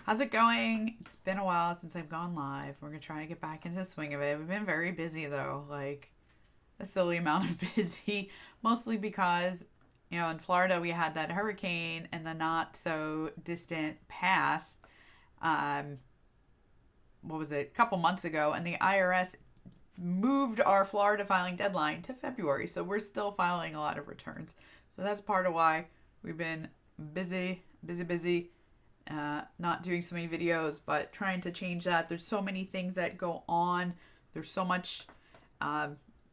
How's it going? It's been a while since I've gone live. We're gonna try to get back into the swing of it. We've been very busy though, like a silly amount of busy, mostly because, in Florida we had that hurricane and the not so distant past, um, what was it, a couple months ago, and the IRS moved our Florida filing deadline to February. So we're still filing a lot of returns. So that's part of why we've been busy, not doing so many videos, but trying to change that. There's so many things that go on. There's so much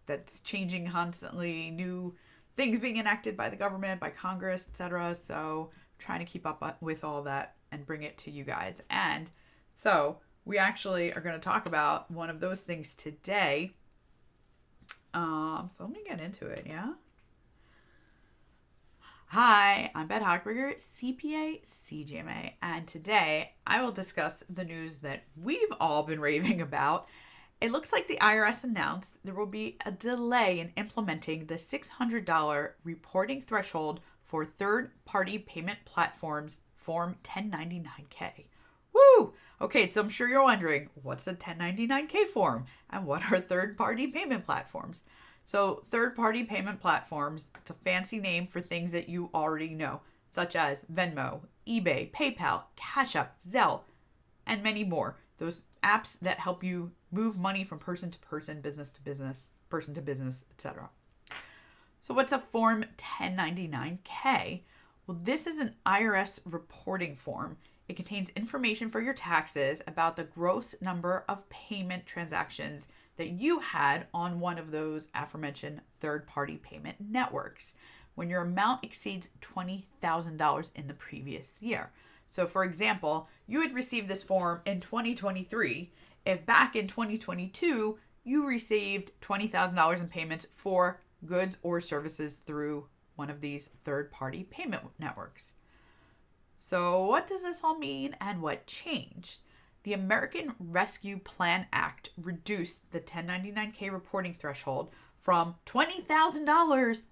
that's changing constantly. New things being enacted by the government, by Congress, etc. So trying to keep up with all that and bring it to you guys. And so we actually are going to talk about one of those things today. So let me get into it, yeah? Hi, I'm Beth Hochberger, CPA, CGMA, and today I will discuss the news that we've all been raving about. It looks like the IRS announced there will be a delay in implementing the $600 reporting threshold for third-party payment platforms Form 1099-K. Woo! Okay, so I'm sure you're wondering, what's a 1099-K form and what are third-party payment platforms? So third-party payment platforms, it's a fancy name for things that you already know, such as Venmo, eBay, PayPal, Cash App, Zelle, and many more. Those apps that help you move money from person to person, business to business, person to business, etc. So what's a Form 1099-K? Well, this is an IRS reporting form. It contains information for your taxes about the gross number of payment transactions that you had on one of those aforementioned third-party payment networks when your amount exceeds $20,000 in the previous year. So, for example, you had received this form in 2023 if back in 2022 you received $20,000 in payments for goods or services through one of these third-party payment networks. So what does this all mean and what changed? The American Rescue Plan Act reduced the 1099-K reporting threshold from $20,000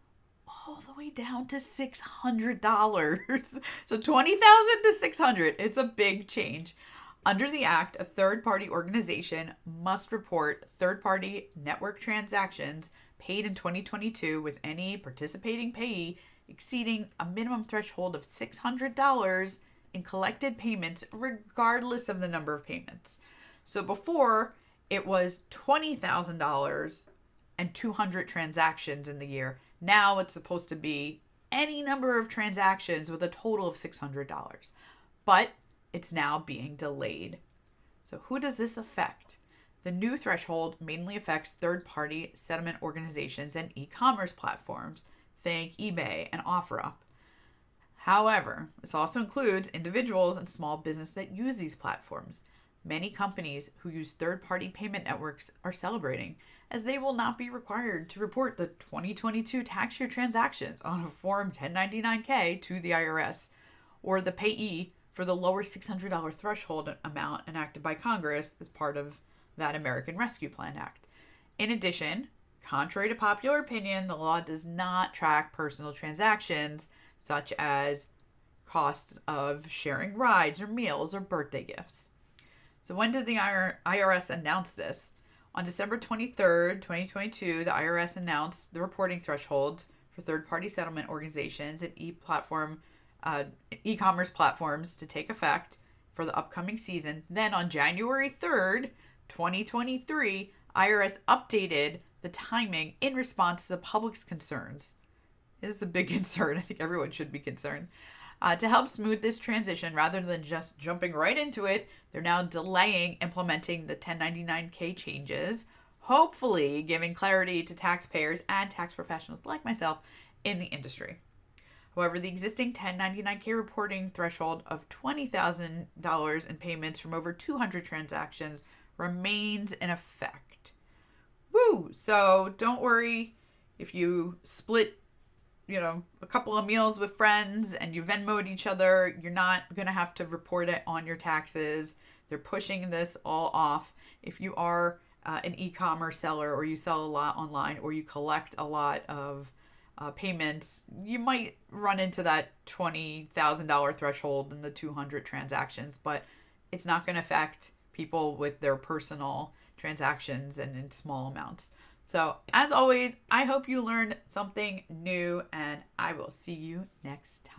all the way down to $600. So $20,000 to $600. It's a big change. Under the act, a third-party organization must report third-party network transactions paid in 2022 with any participating payee exceeding a minimum threshold of $600 in collected payments, regardless of the number of payments. So before, it was $20,000 and 200 transactions in the year. Now it's supposed to be any number of transactions with a total of $600. But it's now being delayed. So who does this affect? The new threshold mainly affects third-party settlement organizations and e-commerce platforms. Think eBay and OfferUp. However, this also includes individuals and small business that use these platforms. Many companies who use third-party payment networks are celebrating, as they will not be required to report the 2022 tax year transactions on a Form 1099-K to the IRS, or the payee for the lower $600 threshold amount enacted by Congress as part of that American Rescue Plan Act. In addition, contrary to popular opinion, the law does not track personal transactions such as costs of sharing rides or meals or birthday gifts. So when did the IRS announce this? On December 23rd, 2022, the IRS announced the reporting thresholds for third-party settlement organizations and e-commerce platforms to take effect for the upcoming season. Then on January 3rd, 2023, IRS updated the timing in response to the public's concerns. It is a big concern. I think everyone should be concerned. To help smooth this transition, rather than just jumping right into it, they're now delaying implementing the 1099-K changes, hopefully giving clarity to taxpayers and tax professionals like myself in the industry. However, the existing 1099-K reporting threshold of $20,000 in payments from over 200 transactions remains in effect. Woo! So don't worry if you split a couple of meals with friends and you Venmo'd each other, you're not going to have to report it on your taxes. They're pushing this all off. If you are an e-commerce seller or you sell a lot online or you collect a lot of payments, you might run into that $20,000 threshold and the 200 transactions, but it's not going to affect people with their personal transactions and in small amounts. So, as always, I hope you learned something new, and I will see you next time.